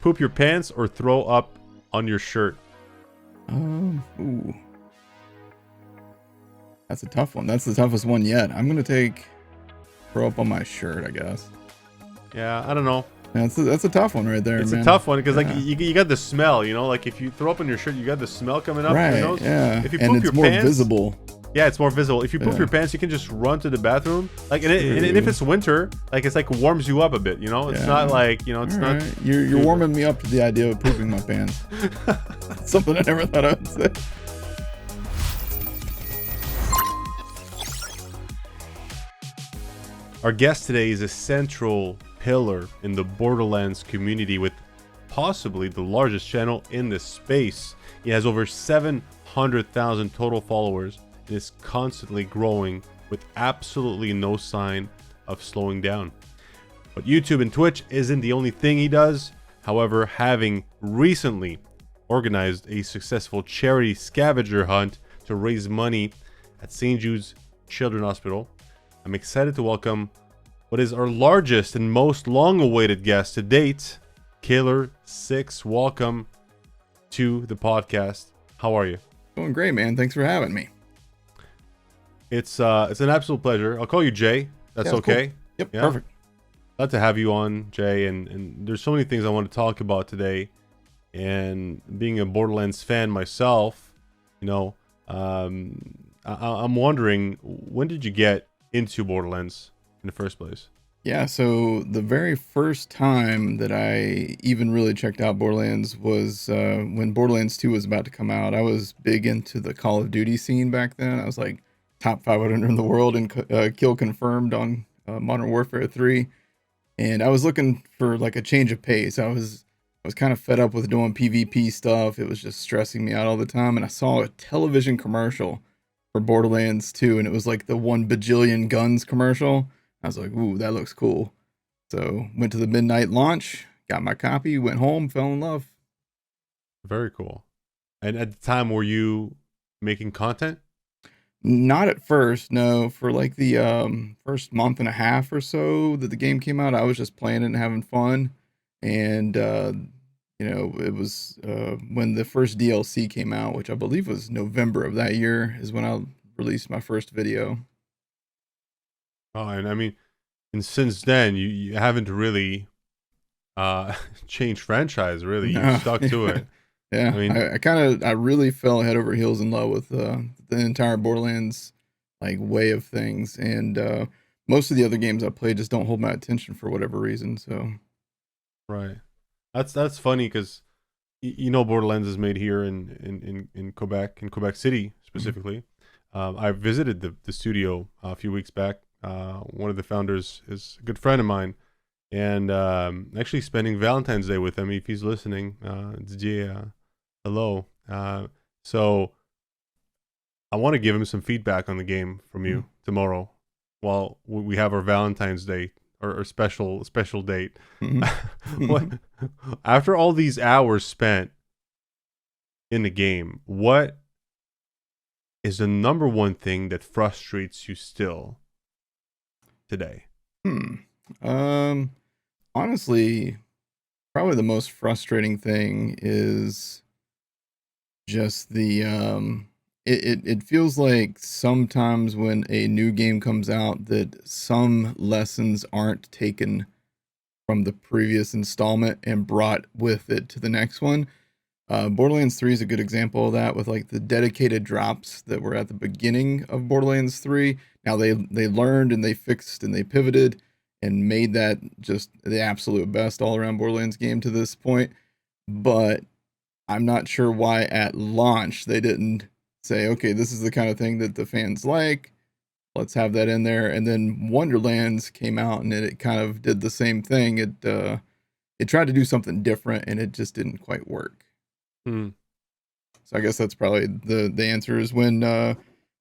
poop your pants or throw up on your shirt? Ooh. That's a tough one. That's the toughest one yet. I'm going to take throw up on my shirt, I guess. Yeah, I don't know. That's a tough one right there, It's man. a tough one because like you got the smell, you know, like if you throw up on your shirt, you got the smell coming up right, your nose. Yeah. If you and poop it's your more pants, visible. Yeah, it's more visible. If you poop your pants, you can just run to the bathroom. Like, and if it's winter, like it's like warms you up a bit, you know. It's not like, you know, it's not. You're warming me up to the idea of pooping my pants. Something I never thought I would say. Our guest today is a central pillar in the Borderlands community with possibly the largest channel in this space. He has over 700,000 total followers and is constantly growing with absolutely no sign of slowing down. But YouTube and Twitch isn't the only thing he does. However, having recently organized a successful charity scavenger hunt to raise money at St. Jude's Children's Hospital, I'm excited to welcome what is our largest and most long-awaited guest to date, Ki11er Six. Welcome to the podcast. How are you? Doing great, man. Thanks for having me. It's an absolute pleasure. I'll call you Jay. That's okay. Cool. Yep, yeah? Perfect. Glad to have you on, Jay. And there's so many things I want to talk about today. And being a Borderlands fan myself, you know, I'm wondering, when did you get into Borderlands in the first place? Yeah, so the very first time that I even really checked out Borderlands was when Borderlands 2 was about to come out. I was big into the Call of Duty scene back then. I was like top 500 in the world and kill confirmed on Modern Warfare 3. And I was looking for like a change of pace. I was kind of fed up with doing PvP stuff. It was just stressing me out all the time. And I saw a television commercial for Borderlands 2, and it was like the 1 bajillion guns commercial. I was like, ooh, that looks cool. So went to the midnight launch, got my copy, went home, fell in love. Very cool. And at the time, were you making content? Not at first, no. For like the first month and a half or so that the game came out, I was just playing it and having fun. And, you know, it was when the first DLC came out, which I believe was November of that year, is when I released my first video. Oh, and I mean, and since then, you haven't really changed franchise, really. You stuck to it. Yeah, I mean, I really fell head over heels in love with the entire Borderlands like way of things, and most of the other games I played just don't hold my attention for whatever reason. So, right, that's funny because you know Borderlands is made here in Quebec City specifically. Mm-hmm. I visited the studio a few weeks back. One of the founders is a good friend of mine, and actually spending Valentine's Day with him. If he's listening, Didier, hello. So I want to give him some feedback on the game from you tomorrow while we have our Valentine's Day or special date. Mm-hmm. After all these hours spent in the game, what is the number one thing that frustrates you still today? Honestly, probably the most frustrating thing is just the it feels like sometimes when a new game comes out that some lessons aren't taken from the previous installment and brought with it to the next one. Borderlands 3 is a good example of that, with like the dedicated drops that were at the beginning of Borderlands 3. Now they learned and they fixed and they pivoted and made that just the absolute best all around Borderlands game to this point. But I'm not sure why at launch they didn't say, okay, this is the kind of thing that the fans like. Let's have that in there. And then Wonderlands came out and it kind of did the same thing. It tried to do something different and it just didn't quite work. So I guess that's probably the answer is when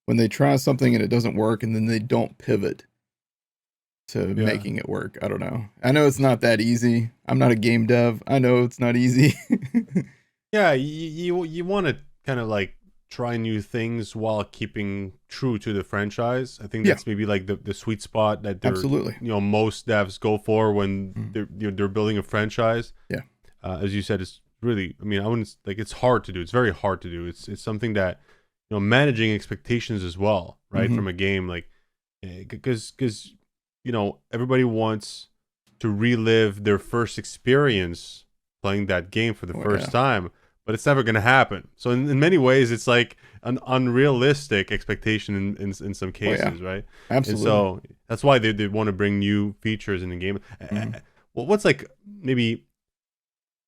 they try something and it doesn't work and then they don't pivot to making it work. I don't know. I know it's not that easy. I'm not a game dev. I know it's not easy. Yeah, you want to kind of like try new things while keeping true to the franchise. I think that's maybe like the sweet spot that absolutely, most devs go for when they're building a franchise. Yeah. as you said, is really. I mean, I wouldn't like. It's hard to do. It's very hard to do. It's something that managing expectations as well, right? Hmm. From a game, like because everybody wants to relive their first experience playing that game for the Oh first yeah, time, but it's never going to happen. So in many ways, it's like an unrealistic expectation in some oh yeah, cases, right? And absolutely. so that's why they want to bring new features in the game. Hmm. Well, what's like maybe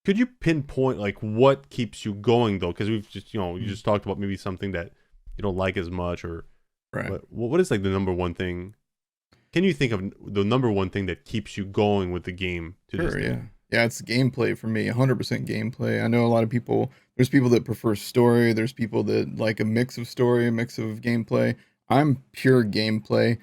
could you pinpoint like what keeps you going though? Because we've just you just talked about maybe something that you don't like as much, or Right. but what is like the number one thing? Can you think of the number one thing that keeps you going with the game to this Sure, day? yeah. Yeah, it's gameplay for me, 100% gameplay. I know a lot of people, there's people that prefer story, there's people that like a mix of story, a mix of gameplay. I'm pure gameplay.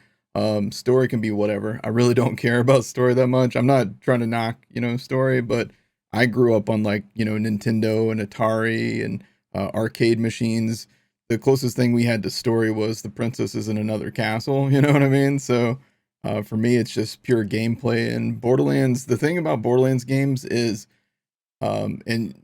Story can be whatever. I really don't care about story that much. I'm not trying to knock, story, but I grew up on like, Nintendo and Atari and arcade machines. The closest thing we had to story was the princess is in another castle, you know what I mean? So for me, it's just pure gameplay. And Borderlands, the thing about Borderlands games is, and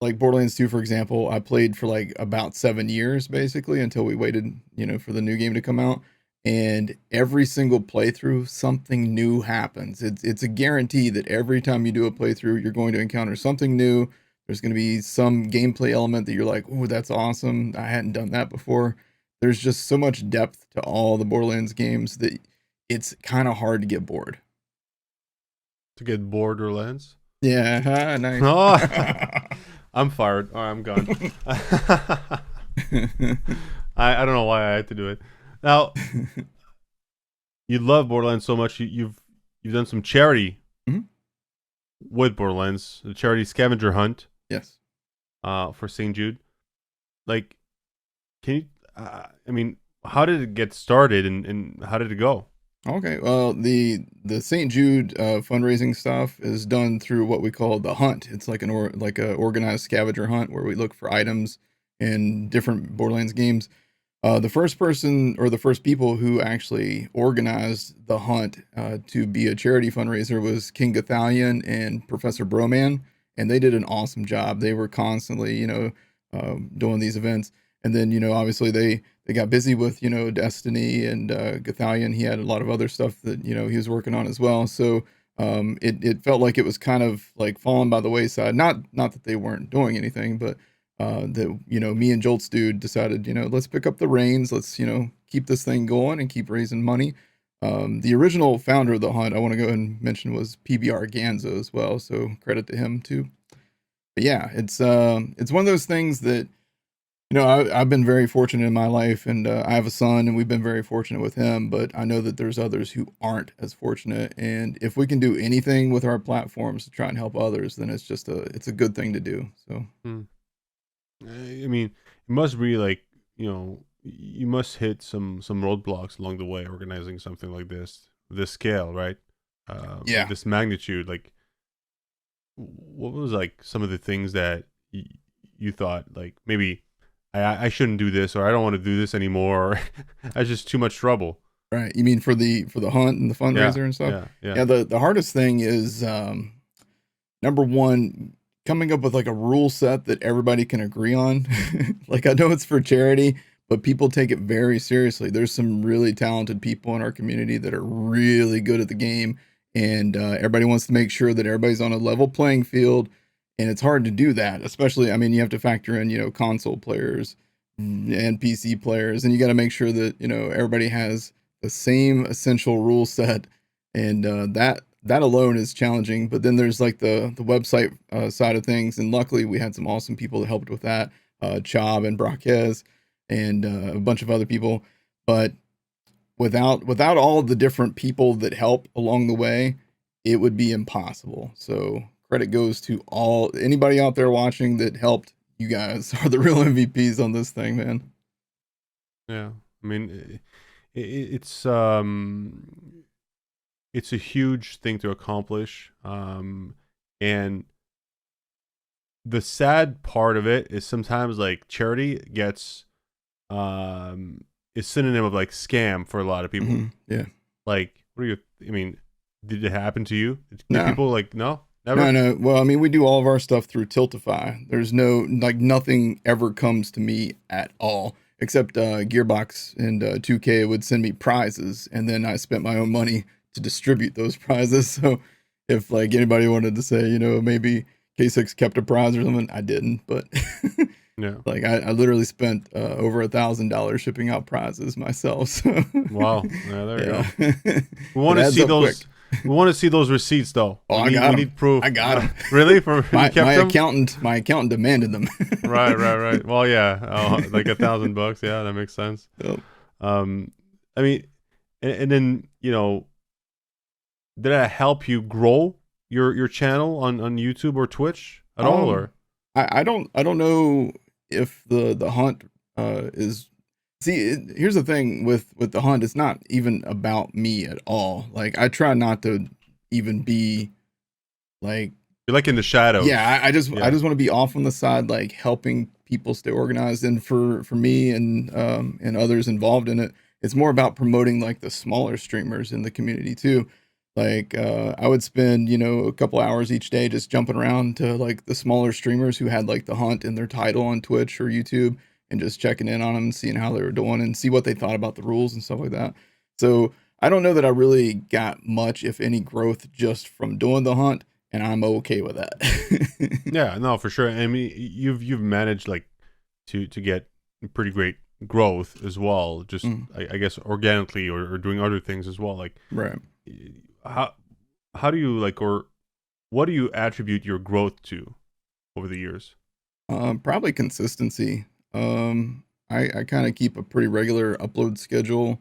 like Borderlands 2, for example, I played for like about 7 years basically until we waited, for the new game to come out. And every single playthrough, something new happens. It's a guarantee that every time you do a playthrough, you're going to encounter something new. There's going to be some gameplay element that you're like, oh, that's awesome. I hadn't done that before. There's just so much depth to all the Borderlands games that it's kind of hard to get bored. To get Borderlands? Yeah, nice. Oh, I'm fired. All right, I'm gone. I don't know why I had to do it. Now you love Borderlands so much. You've done some charity Mhm. with Borderlands, the charity Scavenger Hunt Yes. for St. Jude. Like, can you? I mean, how did it get started, and how did it go? Okay. Well, the St. Jude fundraising stuff is done through what we call the hunt. It's like like a organized scavenger hunt where we look for items in different Borderlands games. The first person or the first people who actually organized the hunt to be a charity fundraiser was King Gathalion and Professor Broman, and they did an awesome job. They were constantly, doing these events, and then obviously they got busy with Destiny and Gathalion. He had a lot of other stuff that he was working on as well. So it felt like it was kind of like falling by the wayside. Not that they weren't doing anything, but that me and Jolt's dude decided let's pick up the reins, let's keep this thing going and keep raising money. The original founder of the hunt, I want to go ahead and mention, was PBR Ganzo as well, so credit to him too. But yeah, it's one of those things that I've been very fortunate in my life, and I have a son, and we've been very fortunate with him. But I know that there's others who aren't as fortunate, and if we can do anything with our platforms to try and help others, then it's a good thing to do. So Hmm. I mean, it must be like you must hit some roadblocks along the way organizing something like this scale, right? Of yeah. this magnitude. Like, what was like some of the things that you thought like maybe I shouldn't do this, or I don't want to do this anymore, or that's just too much trouble. Right. You mean for the hunt and the Yeah, fundraiser and stuff? yeah, yeah. Yeah, the hardest thing is number one, coming up with like a rule set that everybody can agree on. Like I know it's for charity, but people take it very seriously. There's some really talented people in our community that are really good at the game, and everybody wants to make sure that everybody's on a level playing field. And it's hard to do that, especially, I mean, you have to factor in, console players and PC players, and you got to make sure that, everybody has the same essential rule set. And that alone is challenging. But then there's like the website side of things, and luckily we had some awesome people that helped with that, Chob and Braquez, and a bunch of other people. But without all the different people that help along the way, it would be impossible. So credit goes to all anybody out there watching that helped. You guys are the real MVPs on this thing, man. Yeah. I mean, it's a huge thing to accomplish, and the sad part of it is sometimes like charity gets is synonym of like scam for a lot of people. Yeah. Like, what are you? I mean, did it happen to you? Did No. people like no? Never. No. Well, I mean, we do all of our stuff through Tiltify. There's no like nothing ever comes to me at all, except Gearbox and 2K would send me prizes, and then I spent my own money to distribute those prizes. So if like anybody wanted to say, maybe K6 kept a prize or something, I didn't. But Yeah. like I literally spent over $1,000 shipping out prizes myself. So Wow. Yeah, there you go. yeah, We want it to adds see up those. quick. We want to see those receipts, though. Oh, We I need proof. got them. Really? For you My kept them? accountant demanded them. Right. Well, yeah, like $1,000. Yeah, that makes sense. Yep. I mean, and then did that help you grow your channel on YouTube or Twitch at all, or? I don't know if the hunt is. See, here's the thing with the hunt. It's not even about me at all. Like I try not to even be like You're like in the shadows. yeah. I just Yeah. want to be off on the side, like helping people stay organized. And for me and others involved in it, it's more about promoting like the smaller streamers in the community too. Like I would spend a couple hours each day just jumping around to like the smaller streamers who had like the hunt in their title on Twitch or YouTube, and just checking in on them and seeing how they were doing and see what they thought about the rules and stuff like that. So I don't know that I really got much, if any, growth just from doing the hunt, and I'm okay with that. Yeah, no, for sure. I mean, you've managed like to get pretty great growth as well. Just I guess organically or doing other things as well. Like Right. how do you like, or what do you attribute your growth to over the years? Probably consistency. I kind of keep a pretty regular upload schedule.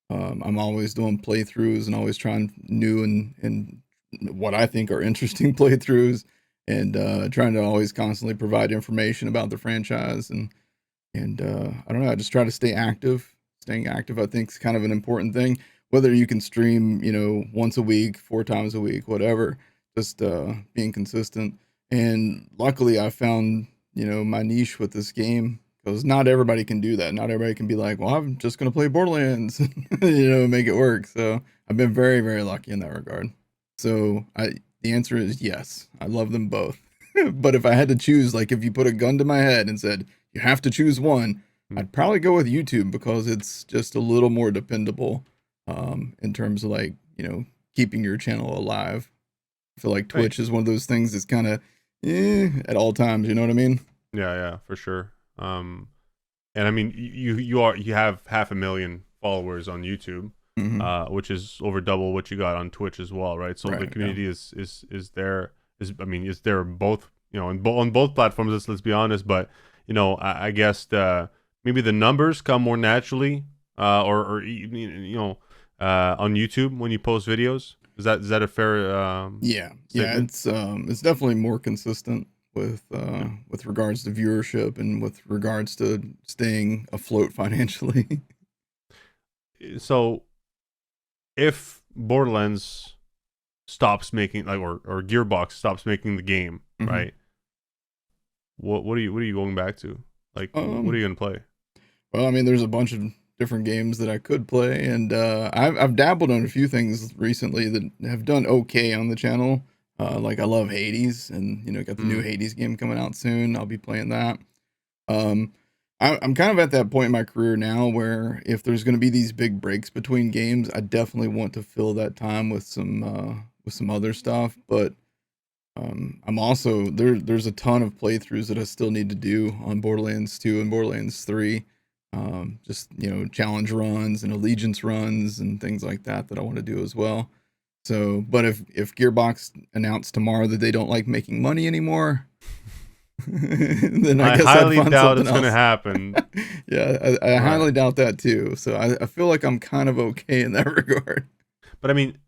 I'm always doing playthroughs and always trying new and what I think are interesting playthroughs, and trying to always constantly provide information about the franchise, and I don't know, I just try to stay active. Staying active, I think, is kind of an important thing. Whether you can stream, once a week, 4 times a week, whatever, just being consistent. And luckily, I found, my niche with this game, because not everybody can do that. Not everybody can be like, well, I'm just going to play Borderlands, make it work. So I've been very, very lucky in that regard. So the answer is yes. I love them both. But if I had to choose, like if you put a gun to my head and said, you have to choose one, I'd probably go with YouTube, because it's just a little more dependable in terms of like, keeping your channel alive. I feel like Twitch is one of those things that's kind of at all times, you know what I mean? Yeah, for sure. And I mean, you have 500,000 followers on YouTube, which is over double what you got on Twitch as well, right? So the community is there both, on both platforms. Let's be honest, but I guess maybe the numbers come more naturally, or on YouTube when you post videos. Is that a fair? It's definitely more consistent with regards to viewership and with regards to staying afloat financially. So if Borderlands stops making, like, or Gearbox stops making the game, right? What are you going back to? Like, what are you gonna play? Well, I mean, there's a bunch of different games that I could play, and I've dabbled in a few things recently that have done okay on the channel. Like I love Hades, and got the new Hades game coming out soon. I'll be playing that. I'm kind of at that point in my career now where if there's going to be these big breaks between games, I definitely want to fill that time with some other stuff. But I'm also there's a ton of playthroughs that I still need to do on Borderlands 2 and Borderlands 3. Just challenge runs and allegiance runs and things like that I want to do as well. So, but if Gearbox announced tomorrow that they don't like making money anymore, then I guess highly I'd find doubt it's something going to else. happen. Yeah, I highly doubt that too. So I feel like I'm kind of okay in that regard. But I mean,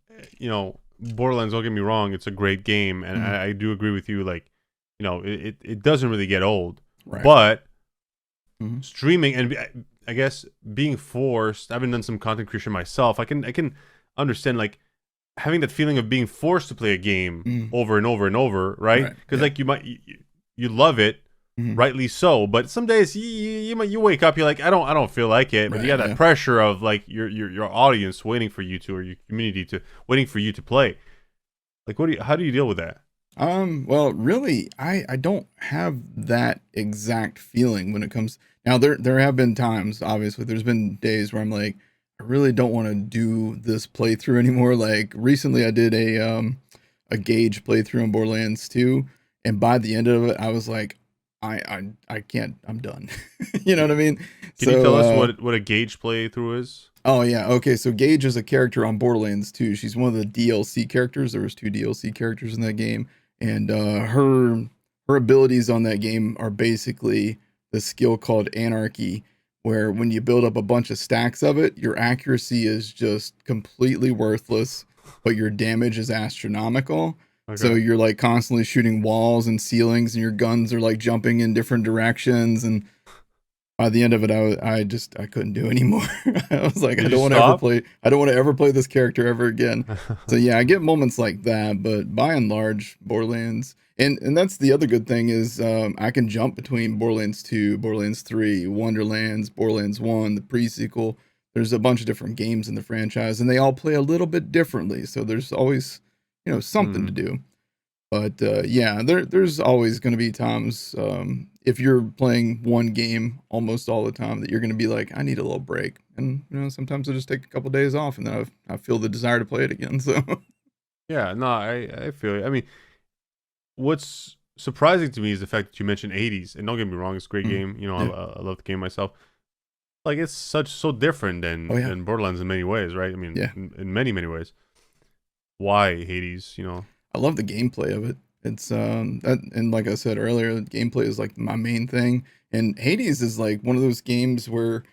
Borderlands, don't get me wrong, it's a great game, and I do agree with you. Like, it doesn't really get old, Right. But streaming, and I guess being forced, I've been done some content creation myself. I can understand like having that feeling of being forced to play a game over and over and over, right? Because like you love it, rightly so, but some days you wake up, you're like, I don't feel like it, but you got that pressure of like your audience waiting for you to, or your community to waiting for you to play. Like, how do you deal with that? Well, really, I don't have that exact feeling when it comes. Now there have been times, obviously, there's been days where I'm like, I really don't want to do this playthrough anymore. Like recently, I did a gauge playthrough on Borderlands 2, and by the end of it, I was like, I can't. I'm done. You know what I mean? Can you So tell us what a gauge playthrough is? oh yeah, okay. So Gage is a character on Borderlands 2. She's one of the DLC characters. There was two DLC characters in that game, and her abilities on that game are basically the skill called Anarchy, where when you build up a bunch of stacks of it, your accuracy is just completely worthless, but your damage is astronomical. So Okay. you're like constantly shooting walls and ceilings, and your guns are like jumping in different directions, and by the end of it, I couldn't do anymore. I was like, Did you stop? I don't want to ever play this character ever again. So yeah, I get moments like that, but by and large, Borderlands, and that's the other good thing is I can jump between Borderlands 2, Borderlands 3, Wonderlands, Borderlands 1, the pre-sequel. There's a bunch of different games in the franchise, and they all play a little bit differently. So there's always, something to Hmm. do. But yeah, there's always going to be times if you're playing one game almost all the time that you're going to be like, I need a little break, and sometimes I just take a couple days off, and then I feel the desire to play it again. So Yeah, no, I feel it. I mean, what's surprising to me is the fact that you mentioned 80s, and don't get me wrong, it's a great mm, game. You know, yeah, I love the game myself. Like it's so different oh yeah, than Borderlands in many ways, right? I mean, yeah. in many ways. Why Hades? You know. I love the gameplay of it. It's that, and like I said earlier, the gameplay is like my main thing. And Hades is like one of those games where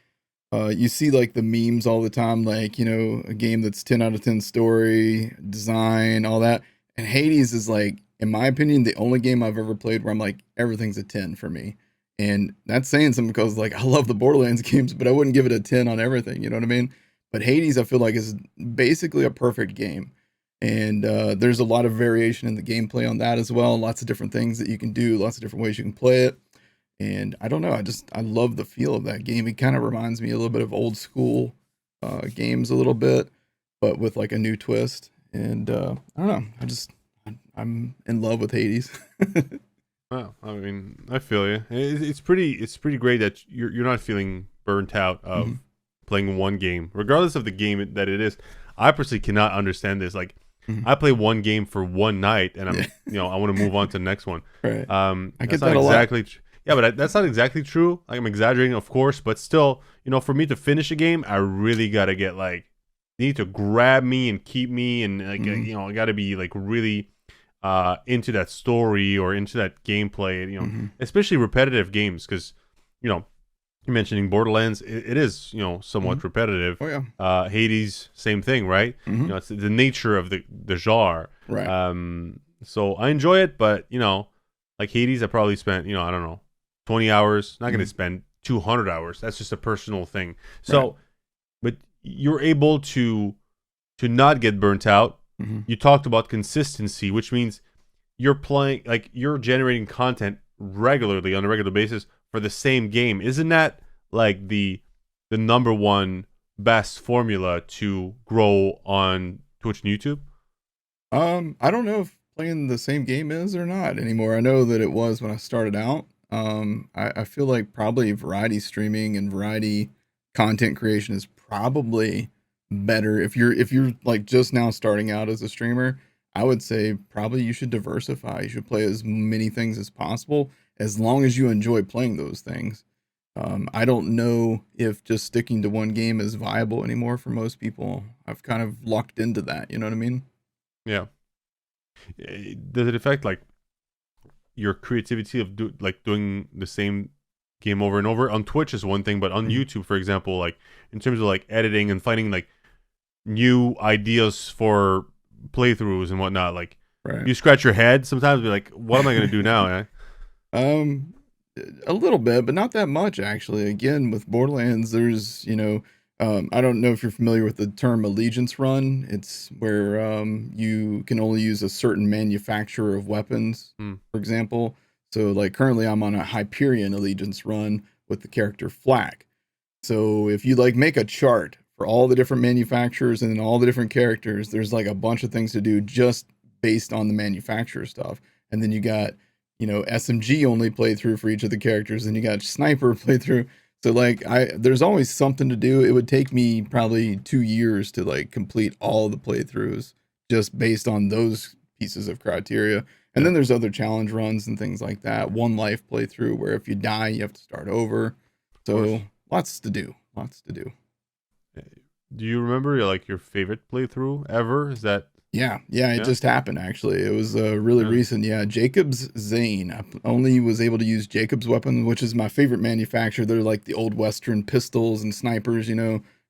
you see like the memes all the time, like, a game that's 10 out of 10 story, design, all that. And Hades is like, in my opinion, the only game I've ever played where I'm like, everything's a 10 for me. And that's saying something because like I love the Borderlands games, but I wouldn't give it a 10 on everything, you know what I mean? But Hades, I feel like is basically a perfect game. And there's a lot of variation in the gameplay on that as well. Lots of different things that you can do, lots of different ways you can play it. And I don't know, I love the feel of that game. It kind of reminds me a little bit of old school games a little bit, but with like a new twist. And I don't know, I'm in love with Hades. Well, I mean, I feel you. It's pretty great that you're not feeling burnt out Hmm. of playing one game, regardless of the game that it is. I personally cannot understand this. Like, Hmm. I play one game for one night, and Yeah, I want to move on to the next one. right. I That's get not that a lot. exactly. Yeah, but that's not exactly true. Like, I'm exaggerating, of course, but still, for me to finish a game, I really gotta get like, they need to grab me and keep me, and like, Hmm. I gotta be like really into that story or into that gameplay, Hmm. especially repetitive games, because you know you're mentioning Borderlands, it is Hmm. somewhat repetitive. Oh yeah. Hades, same thing, right? Hmm. It's the nature of the genre. Right. So I enjoy it, but like Hades, I probably spent I don't know 20 hours. Not gonna Hmm. spend 200 hours. That's just a personal thing. Right. So, but you're able to not get burnt out. Hmm. You talked about consistency, which means you're playing, like, you're generating content regularly on a regular basis for the same game. Isn't that like the number one best formula to grow on Twitch and YouTube? I don't know if playing the same game is or not anymore. I know that it was when I started out. I feel like probably variety streaming and variety content creation is probably better if you're like just now starting out as a streamer. I would say probably you should diversify. You should play as many things as possible as long as you enjoy playing those things. I don't know if just sticking to one game is viable anymore for most people. I've kind of locked into that. You know what I mean? Yeah. Does it affect like your creativity of doing the same game over and over? On Twitch is one thing, but on Mhm. YouTube, for example, like in terms of like editing and finding like new ideas for playthroughs and whatnot, like Right. you scratch your head sometimes, be like, what am I gonna do now? Eh? Um, a little bit, but not that much actually. Again, with Borderlands, there's, I don't know if you're familiar with the term allegiance run. It's where you can only use a certain manufacturer of weapons, Hmm. for example. So, like currently, I'm on a Hyperion allegiance run with the character Flak. So, if you like make a chart for all the different manufacturers and then all the different characters, there's like a bunch of things to do just based on the manufacturer stuff. and then you got, SMG only playthrough for each of the characters, and you got sniper playthrough. So like there's always something to do. It would take me probably 2 years to like complete all the playthroughs just based on those pieces of criteria. And then there's other challenge runs and things like that. One life playthrough where if you die, you have to start over. So lots to do. Lots to do. Do you remember like your favorite playthrough ever? Is that? Yeah, it just happened actually. It was really recent. Yeah, Jacob's Zane. I only was able to use Jacob's weapon, which is my favorite manufacturer. They're like the old Western pistols and snipers,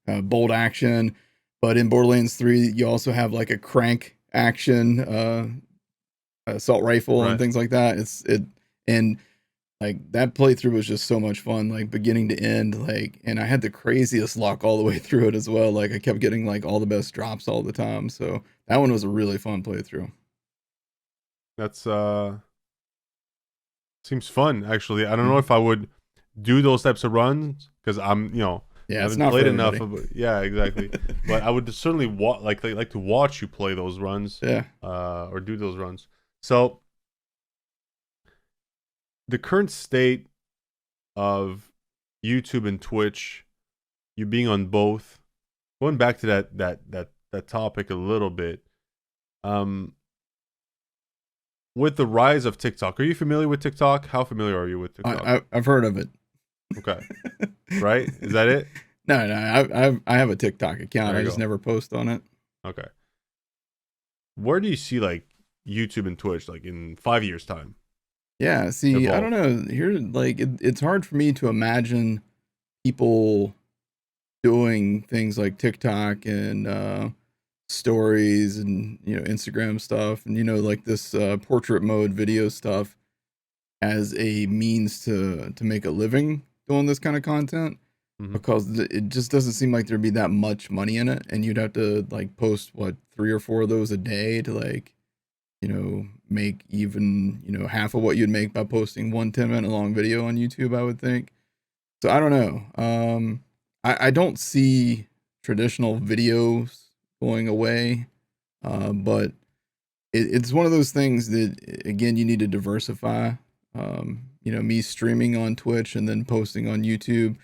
bolt action. But in Borderlands 3, you also have like a crank action assault rifle and things like that. And like that playthrough was just so much fun, like beginning to end, like, and I had the craziest luck all the way through it as well. Like I kept getting like all the best drops all the time. So that one was a really fun playthrough. That's seems fun actually. I don't know if I would do those types of runs because I'm, I haven't played enough of it. Yeah, exactly. But I would certainly like to watch you play those runs. Yeah. Or do those runs. So the current state of YouTube and Twitch, you being on both, going back to that topic a little bit, with the rise of TikTok, are you familiar with TikTok? How familiar are you with TikTok? I've heard of it. Okay. Right? Is that it? No, I have a TikTok account. I just never post on it. Okay. Where do you see like YouTube and Twitch like in 5 years time? Yeah, see, I don't know. Here, like, it's hard for me to imagine people doing things like TikTok and stories and Instagram stuff and like this portrait mode video stuff as a means to make a living doing this kind of content, because it just doesn't seem like there'd be that much money in it, and you'd have to like post 3 or 4 of those a day to like make even, half of what you'd make by posting one 10-minute long video on YouTube, I would think. So I don't know. I don't see traditional videos going away, but it's one of those things that, again, you need to diversify. Me streaming on Twitch and then posting on YouTube,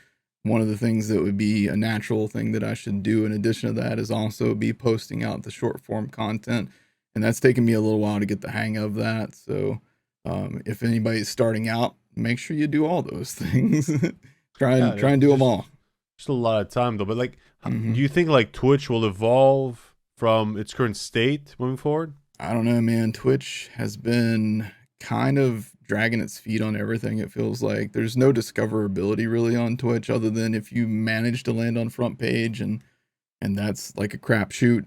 one of the things that would be a natural thing that I should do in addition to that is also be posting out the short form content. And that's taken me a little while to get the hang of that. So if anybody's starting out, make sure you do all those things. try and do them all. Just a lot of time though. But like, do you think like Twitch will evolve from its current state moving forward? I don't know, man. Twitch has been kind of dragging its feet on everything. It feels like there's no discoverability really on Twitch, other than if you manage to land on front page, and that's like a crapshoot.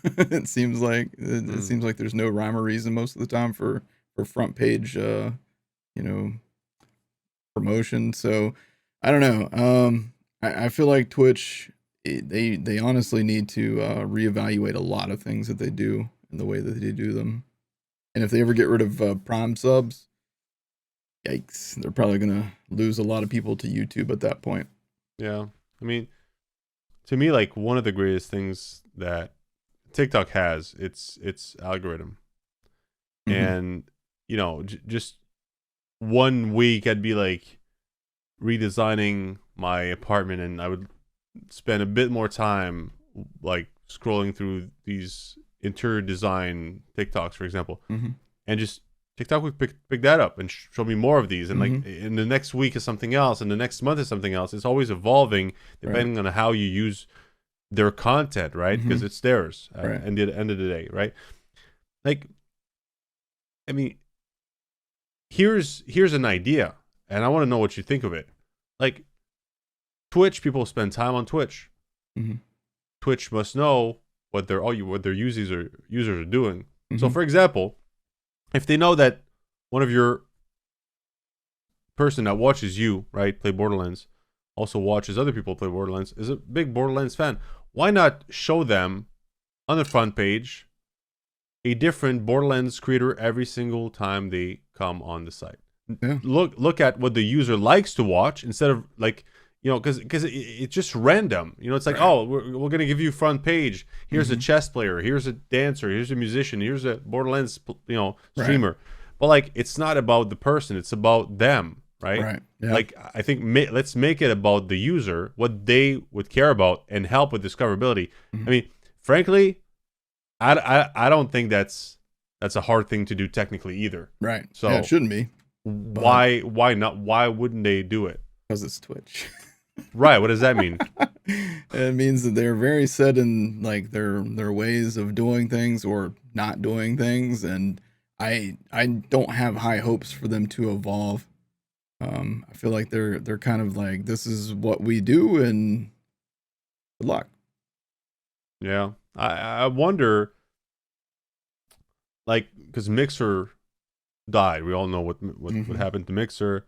It seems like there's no rhyme or reason most of the time for front page promotion. So I don't know. I feel like Twitch, they honestly need to reevaluate a lot of things that they do and the way that they do them. And if they ever get rid of Prime subs, yikes, they're probably gonna lose a lot of people to YouTube at that point. Yeah, I mean, to me, like one of the greatest things that TikTok has, its algorithm. And just 1 week I'd be like redesigning my apartment, and I would spend a bit more time like scrolling through these interior design TikToks, for example, and just TikTok would pick that up and show me more of these, and like in the next week is something else, and the next month is something else. It's always evolving depending on how you use their content, right? Because it's theirs at the end of the day, right? Like, I mean, here's an idea, and I want to know what you think of it. Like, Twitch, people spend time on Twitch. Twitch must know what their users are doing. So, for example, if they know that one of your person that watches you, right, play Borderlands, also watches other people play Borderlands, is a big Borderlands fan, why not show them on the front page a different Borderlands creator every single time they come on the site? Look at what the user likes to watch instead of like, because it's just random. It's like, oh, we're gonna give you front page. Here's a chess player. Here's a dancer. Here's a musician. Here's a Borderlands streamer. but like it's not about the person, it's about them, right? Right. Yeah. Like I think let's make it about the user, what they would care about, and help with discoverability. Mhm. I mean, frankly, I don't think that's a hard thing to do technically either. Right. So yeah, it shouldn't be. why not? Why wouldn't they do it? Because it's Twitch. Right. What does that mean? It means that they're very set in like their ways of doing things or not doing things, and I don't have high hopes for them to evolve. I feel like they're kind of like, this is what we do, and good luck. Yeah. I wonder, like, because Mixer died. We all know what happened to Mixer.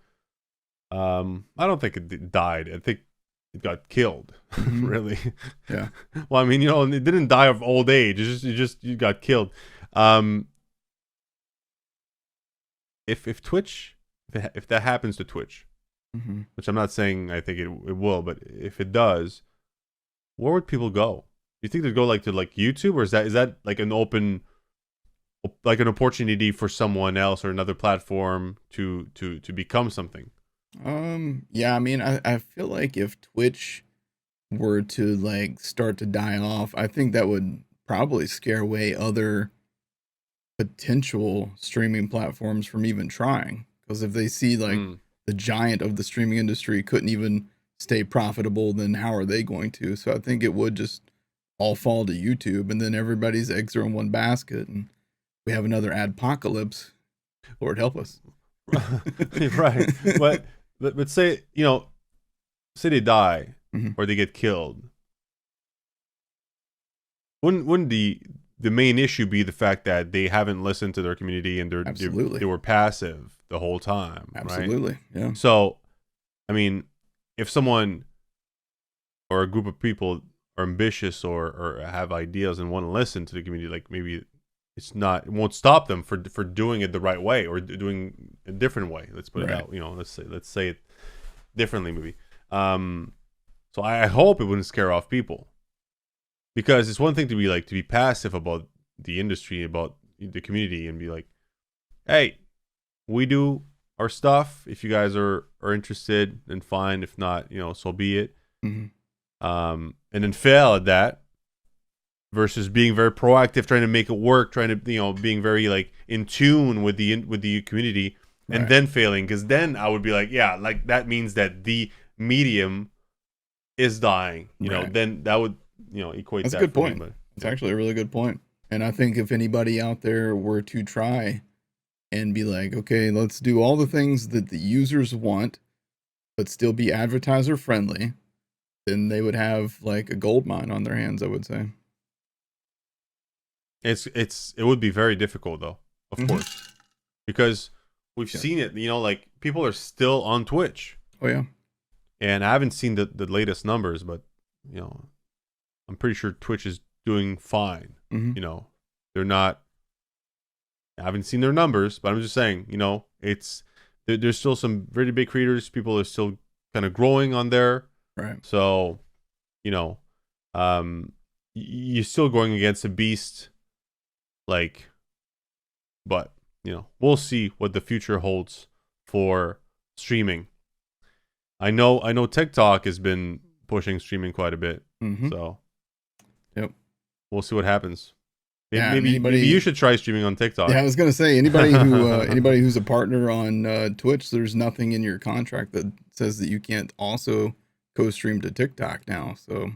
I don't think it died. I think it got killed. Really. Yeah. Well, I mean, it didn't die of old age. You got killed. If Twitch, if that happens to Twitch, which I'm not saying I think it will, but if it does, where would people go? You think they'd go like to like YouTube, or is that like an open, like an opportunity for someone else or another platform to become something? Yeah, I mean, I feel like if Twitch were to like start to die off, I think that would probably scare away other potential streaming platforms from even trying. Because if they see like the giant of the streaming industry couldn't even stay profitable, then how are they going to? So I think it would just all fall to YouTube, and then everybody's eggs are in one basket, and we have another adpocalypse. Lord help us. Right. But say, say they die or they get killed. Wouldn't the main issue be the fact that they haven't listened to their community and they were passive the whole time? Absolutely. Right? Yeah. So, I mean, if someone or a group of people are ambitious or have ideas and want to listen to the community, like maybe it won't stop them for doing it the right way or doing a different way. Let's put it out. Let's say it differently, maybe. So I hope it wouldn't scare off people, because it's one thing to be passive about the industry, about the community, and be like, hey, we do our stuff. If you guys are interested, then fine. If not, so be it. And then fail at that, versus being very proactive, trying to make it work, trying to being very like in tune with the community, and then failing, because then I would be like, yeah, like that means that the medium is dying. Then that would equate. That's a good point. It's actually a really good point. And I think if anybody out there were to try and be like, okay, let's do all the things that the users want, but still be advertiser friendly, then they would have like a gold mine on their hands, I would say. It would be very difficult though, of course, because we've seen it. Like people are still on Twitch. Oh yeah. And I haven't seen the latest numbers, but I'm pretty sure Twitch is doing fine. They're not. I haven't seen their numbers, but I'm just saying, there's still some really big creators. People are still kind of growing on there. Right. So, you're still going against a beast. Like, but we'll see what the future holds for streaming. I know TikTok has been pushing streaming quite a bit. So, yep, we'll see what happens. Maybe you should try streaming on TikTok. Yeah, I was gonna say, anybody who's a partner on Twitch, there's nothing in your contract that says that you can't also co-stream to TikTok now. So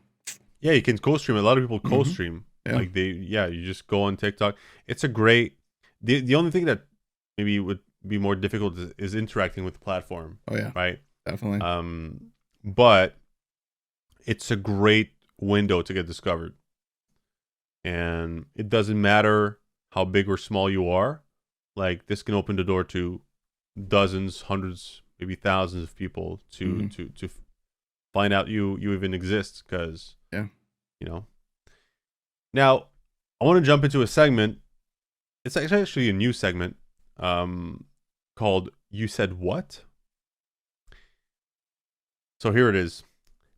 yeah, you can co-stream. A lot of people co-stream. Yeah. Like you just go on TikTok. It's a great. The only thing that maybe would be more difficult is interacting with the platform. Oh yeah, right. Definitely. But it's a great window to get discovered. And it doesn't matter how big or small you are. Like, this can open the door to dozens, hundreds, maybe thousands of people to find out you even exist. Because Now, I want to jump into a segment. It's actually a new segment called "You Said What?" So here it is.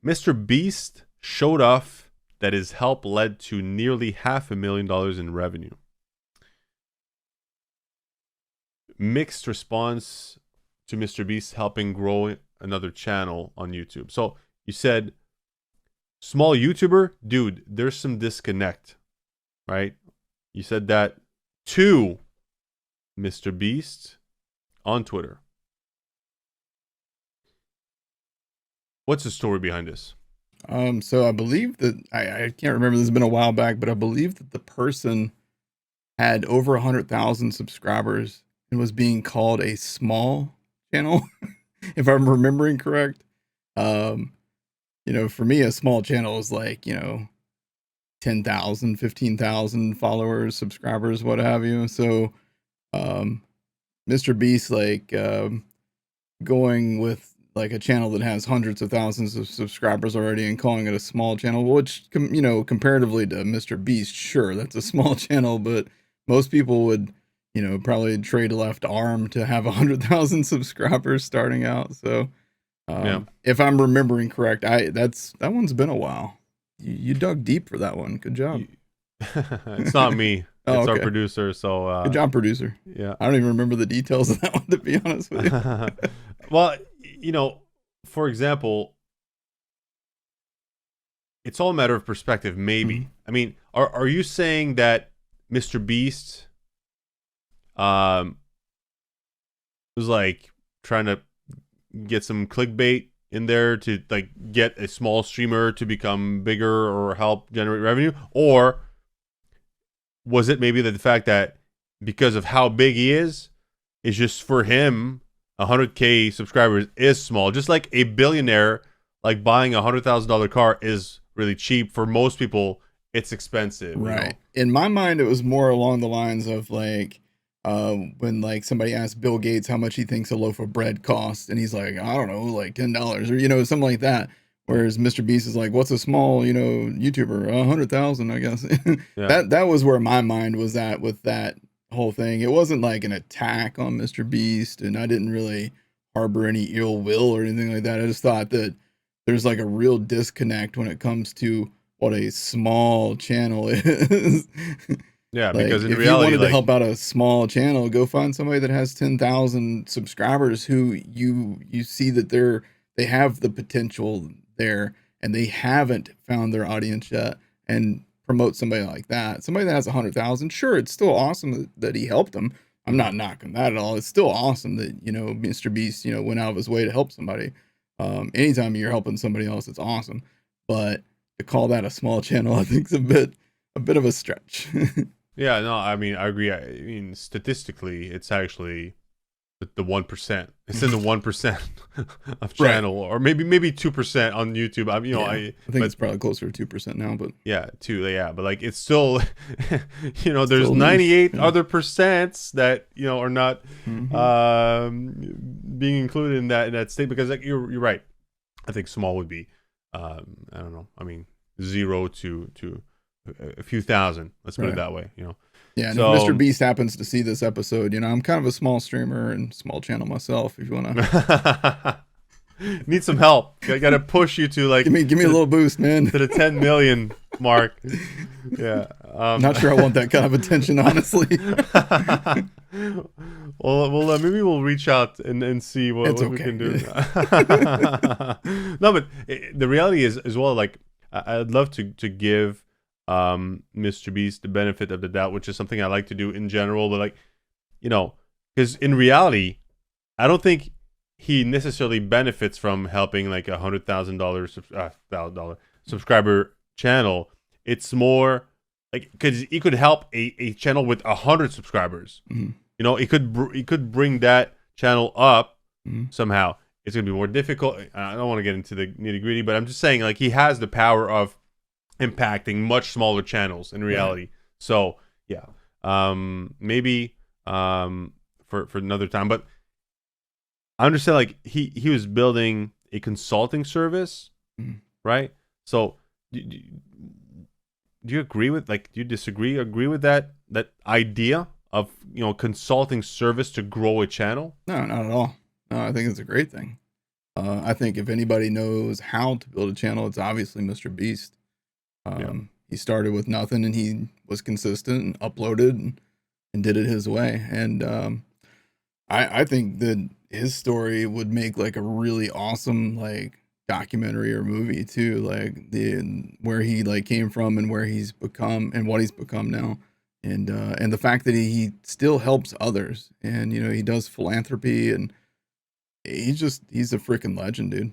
Mr. Beast showed off that his help led to nearly $500,000 in revenue. mixed response to Mr. Beast helping grow another channel on YouTube. So you said small YouTuber, dude, there's some disconnect, right? You said that to Mr. Beast on Twitter. What's the story behind this? So I believe that I can't remember, this has been a while back, but I believe that the person had over 100,000 subscribers and was being called a small channel, if I'm remembering correct. You know, for me, a small channel is like, you know, 10,000, 15,000 followers, subscribers, what have you. So, Mr. Beast, like, going with like a channel that has hundreds of thousands of subscribers already and calling it a small channel, which, you know, comparatively to Mr. Beast, sure, that's a small channel, but most people would, you know, probably trade a left arm to have 100,000 subscribers starting out. So, if I'm remembering correct, that one's been a while. You dug deep for that one. Good job. It's not me. It's our producer. So good job, producer. Yeah, I don't even remember the details of that one, to be honest with you. Well, you know, for example, it's all a matter of perspective. Maybe. I mean, are you saying that Mr. Beast was like trying to get some clickbait in there to like get a small streamer to become bigger or help generate revenue? Or was it maybe the fact that because of how big he is, it's just for him 100K subscribers is small, just like a billionaire, like buying $100,000 car is really cheap. For most people, it's expensive. Right. You know? In my mind, it was more along the lines of like, when like somebody asked Bill Gates how much he thinks a loaf of bread costs, and he's like, I don't know, like $10 or, you know, something like that. Whereas Mr. Beast is like, what's a small, you know, YouTuber? 100,000, I guess. Yeah. That was where my mind was at with that whole thing. It wasn't like an attack on Mr. Beast, and I didn't really harbor any ill will or anything like that. I just thought that there's like a real disconnect when it comes to what a small channel is. Yeah, Like, because in if reality, you wanted like, to help out a small channel, go find somebody that has 10,000 subscribers who you see that they have the potential there and they haven't found their audience yet, and promote somebody like that. Somebody that has 100,000, sure, it's still awesome that he helped them. I'm not knocking that at all. It's still awesome that, you know, Mr. Beast, you know, went out of his way to help somebody. Anytime you're helping somebody else, it's awesome. But to call that a small channel, I think is a bit of a stretch. yeah, no, I mean, I agree. I mean, statistically, it's actually the 1%. It's in the 1% of channel, right. Or maybe 2% on YouTube. I mean, you know, I think it's probably closer to 2% now, but but like it's still, you know, there's 98 other percents that, you know, are not being included in that state, because like you're right. I think small would be, I don't know. I mean, 0 to a few thousand. Let's put it that way. You know. Yeah, and so, if Mr. Beast happens to see this episode, you know, I'm kind of a small streamer and small channel myself. If you want to need some help, I got to push you to like give me a little boost, man, to the 10 million mark. Yeah, not sure I want that kind of attention, honestly. well, maybe we'll reach out and see what we can do. No, but the reality is as well. Like, I'd love to give Mr. Beast the benefit of the doubt, which is something I like to do in general, but like, you know, because in reality, I don't think he necessarily benefits from helping like $100,000 subscriber channel. It's more like, because he could help a channel with 100 subscribers. You know, he could bring that channel up somehow. It's gonna be more difficult. I don't want to get into the nitty gritty, but I'm just saying, like, he has the power of impacting much smaller channels in reality. Right. So yeah, maybe for another time. But I understand, like, he was building a consulting service, right? So do you agree with, like, do you disagree? Agree with that idea of, you know, consulting service to grow a channel? No, not at all. No, I think it's a great thing. I think if anybody knows how to build a channel, it's obviously Mr. Beast. He started with nothing, and he was consistent and uploaded and did it his way. And I think that his story would make like a really awesome like documentary or movie too, like the where he like came from and where he's become and what he's become now. And the fact that he still helps others and you know he does philanthropy and he's a freaking legend, dude.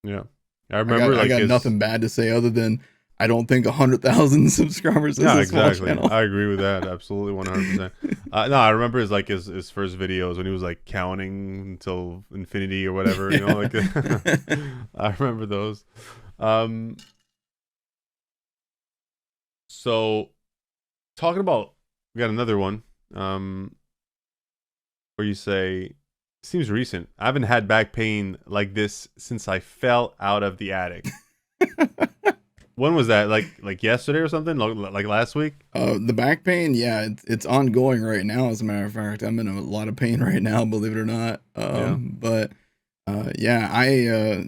Yeah, I remember I like got his. nothing bad to say other than I don't think 100,000 subscribers is Yeah, a small exactly. channel. I agree with that. Absolutely, 100%. No, I remember his like his first videos when he was like counting until infinity or whatever. You know, like I remember those. Um, so talking about, we got another one. Where you say, seems recent. I haven't had back pain like this since I fell out of the attic. When was that? Like yesterday or something? Like last week? The back pain, yeah, it's ongoing right now. As a matter of fact, I'm in a lot of pain right now, believe it or not. Yeah. But yeah, I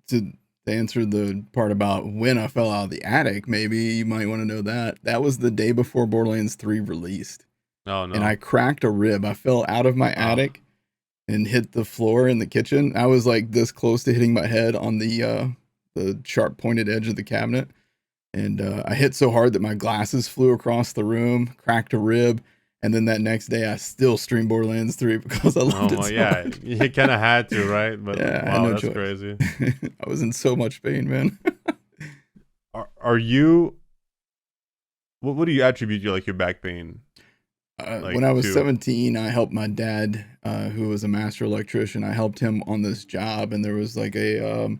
to answer the part about when I fell out of the attic, maybe you might want to know that that was the day before Borderlands 3 released, Oh and I no. cracked a rib. I fell out of my Oh. attic and hit the floor in the kitchen. I was like this close to hitting my head on the sharp pointed edge of the cabinet. And I hit so hard that my glasses flew across the room, cracked a rib, and then that next day I still streamed Borderlands 3 because I Oh loved it my, so yeah. much. You kind of had to, right? But Yeah, I had wow, no that's choice. crazy. I was in so much pain, man. Are you? What do you attribute your back pain When like I was to? 17, I helped my dad, who was a master electrician. I helped him on this job, and there was like a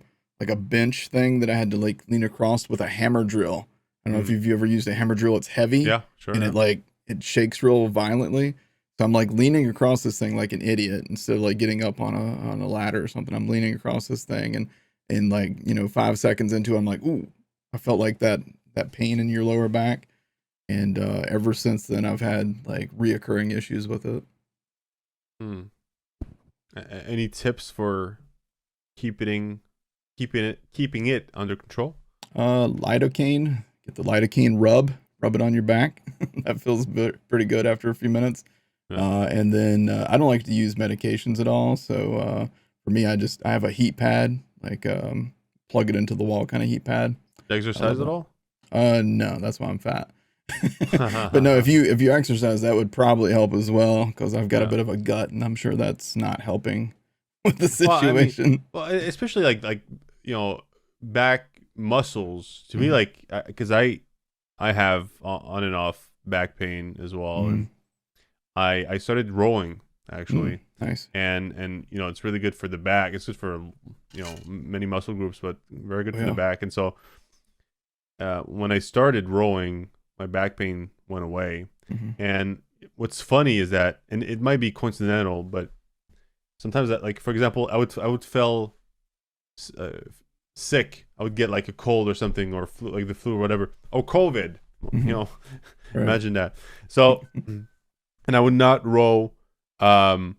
bench thing that I had to like lean across with a hammer drill. I don't know if Mm, you've ever used a hammer drill. It's heavy yeah, sure. and Yeah. it shakes real violently. So I'm like leaning across this thing like an idiot instead of like getting up on a ladder or something. I'm leaning across this thing and like, you know, 5 seconds into it, I'm like, ooh, I felt like that pain in your lower back. And ever since then, I've had like reoccurring issues with it. Hmm. Any tips for keeping keeping it under control? Lidocaine, get the lidocaine rub it on your back. That feels pretty good after a few minutes. Yeah. And then I don't like to use medications at all. So for me, I have a heat pad, like plug it into the wall kind of heat pad. Exercise at Uh, all? no, that's why I'm fat. But no, if you exercise, that would probably help as well because I've got a Yeah. bit of a gut, and I'm sure that's not helping with the Well, I mean, situation. especially like back muscles. To me, Mhm, like because I have on and off back pain as well, mhm, and I started rowing actually, nice. and it's really good for the back. It's good for many muscle groups, but very good Oh, for the yeah. back. And so when I started rowing, my back pain went away. Mhm, And what's funny is that, and it might be coincidental, but sometimes that, like for example, I would feel uh, sick. I would get like a cold or something, or like the flu or whatever, or COVID. You mhm, know, right. imagine that. So, and I would not row, um,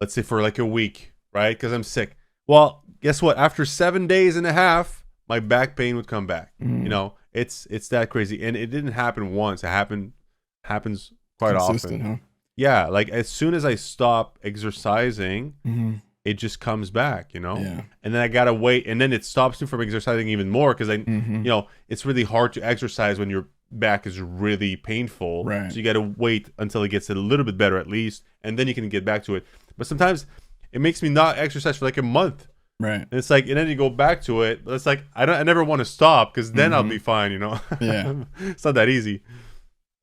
let's say for like a week, right? Because I'm sick. Well, guess what? After 7 days and a half, my back pain would come back. Mhm. It's that crazy, and it didn't happen once. It happens quite Consistent, often. huh? Yeah, like as soon as I stop exercising, Mhm, it just comes back, yeah. and then I gotta wait, and then it stops me from exercising even more because Mhm, it's really hard to exercise when your back is really painful. right, So you gotta wait until it gets a little bit better at least, and then you can get back to it. But sometimes it makes me not exercise for like a month, right. and it's like, and then you go back to it. But it's like I never want to stop because then I'll be Mhm, fine. yeah. It's not that easy.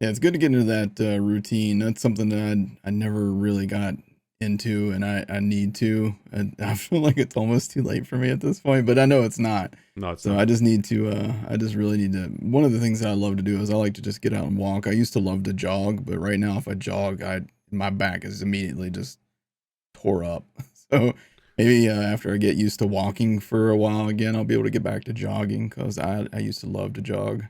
Yeah, it's good to get into that routine. That's something that I never really got into, and I need to. I feel like it's almost too late for me at this point, but I know it's not. No, it's So not. I just need to. I just really need to. One of the things that I love to do is I like to just get out and walk. I used to love to jog, but right now if I jog, I my back is immediately just tore up. So maybe after I get used to walking for a while again, I'll be able to get back to jogging because I used to love to jog.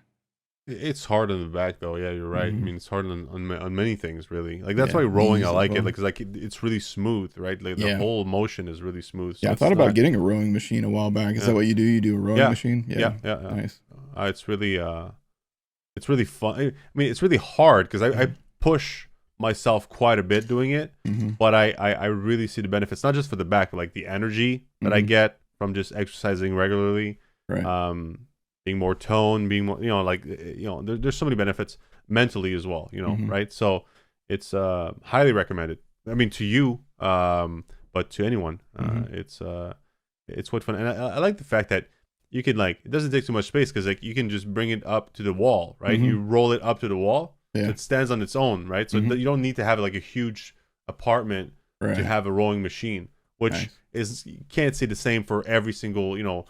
It's hard on the back though. Yeah, you're right. I Hmm. mean, it's hard on many things really. Like that's Yeah, why rowing I knees as like it. well. Like it's really smooth, right? Like the Yeah. whole motion is really smooth. So Yeah, I thought it's about not. getting a rowing machine a while back. Is that Yeah, what you do? You do a rowing yeah, machine? yeah, Yeah. yeah, yeah. Nice. It's really it's really fun. I mean, it's really hard because I Mhm. push myself quite a bit doing it, but I really see the benefits, not just for the back, but like the energy that I get from just exercising regularly, Right. being more toned, being more, like, there's so many benefits mentally as well, right? So it's highly recommended. I mean, to you, but to anyone, it's quite fun. And I like the fact that you can, like, it doesn't take too much space, because like you can just bring it up to the wall, right? You roll it up to the wall. Yeah. So it stands on its own, right? So you don't need to have like a huge apartment to have a rolling machine, which is, you can't say the same for every single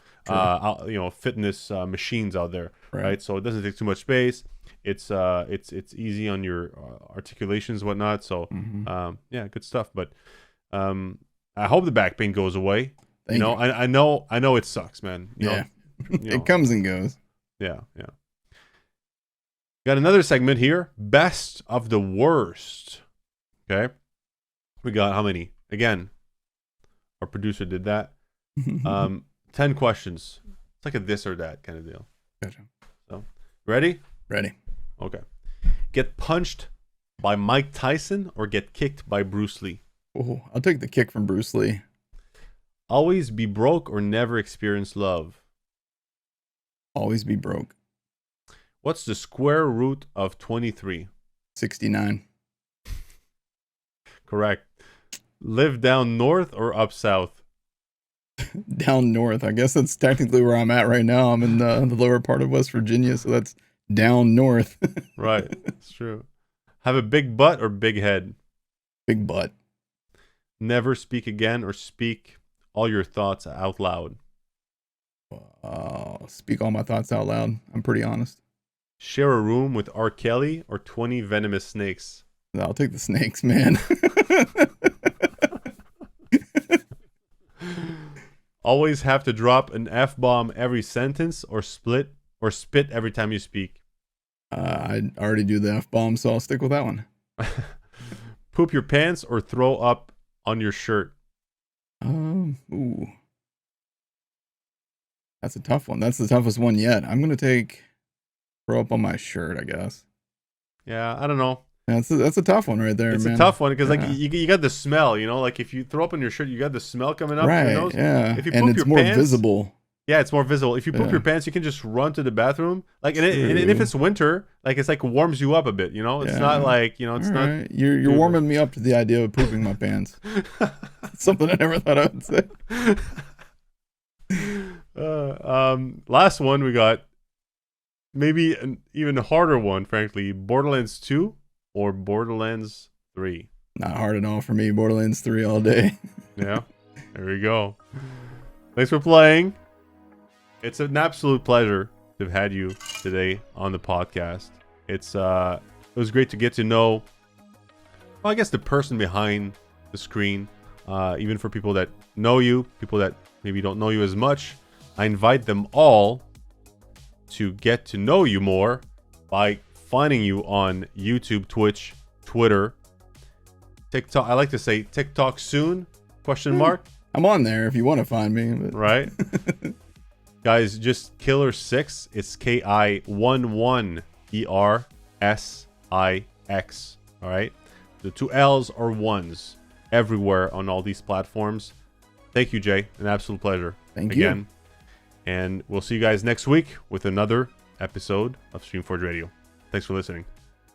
fitness machines out there, right? So it doesn't take too much space. It's easy on your articulations and whatnot. So yeah, good stuff. But I hope the back pain goes away. I know it sucks, man. You know, it comes and goes. Yeah. Got another segment here. Best of the worst. Okay. We got how many? Again, our producer did that. 10 questions. It's like a this or that kind of deal. Gotcha. So, ready? Ready. Okay. Get punched by Mike Tyson or get kicked by Bruce Lee? Oh, I'll take the kick from Bruce Lee. Always be broke or never experience love? Always be broke. What's the square root of 23? 69. Correct. Live down north or up south? Down north. I guess that's technically where I'm at right now. I'm in the lower part of West Virginia, so that's down north. Right. It's true. Have a big butt or big head? Big butt. Never speak again or speak all your thoughts out loud? Speak all my thoughts out loud. I'm pretty honest. Share a room with R. Kelly or 20 venomous snakes? I'll take the snakes, man. Always have to drop an F-bomb every sentence or spit every time you speak? I already do the F-bomb, so I'll stick with that one. Poop your pants or throw up on your shirt? Ooh. That's a tough one. That's the toughest one yet. I'm going to take throw up on my shirt, I guess. Yeah, I don't know. That's a tough one right there, it's man. It's a tough one because like you got the smell, like if you throw up on your shirt, you got the smell coming up your nose. Yeah. If you poop your pants, visible. Yeah, it's more visible. If you poop your pants, you can just run to the bathroom. Like, and if it's winter, like it's like warms you up a bit. It's not like it's all not. Right. You're warming me up to the idea of pooping my pants. Something I never thought I would say. Last one we got. Maybe an even harder one, frankly. Borderlands 2 or Borderlands 3? Not hard at all for me. Borderlands 3 all day. Yeah, there we go. Thanks for playing. It's an absolute pleasure to have had you today on the podcast. It was great to get to know, well, I guess, the person behind the screen. Even for people that know you, people that maybe don't know you as much, I invite them all to get to know you more by finding you on YouTube, Twitch, Twitter, TikTok. I like to say TikTok soon, ? I'm on there if you want to find me. But... Right? Guys, just Ki11er Six. It's Ki11ERSIX. All right? The 2 L's are 1s everywhere on all these platforms. Thank you, Jay. An absolute pleasure. Thank you. Again. And we'll see you guys next week with another episode of Streamforge Radio. Thanks for listening.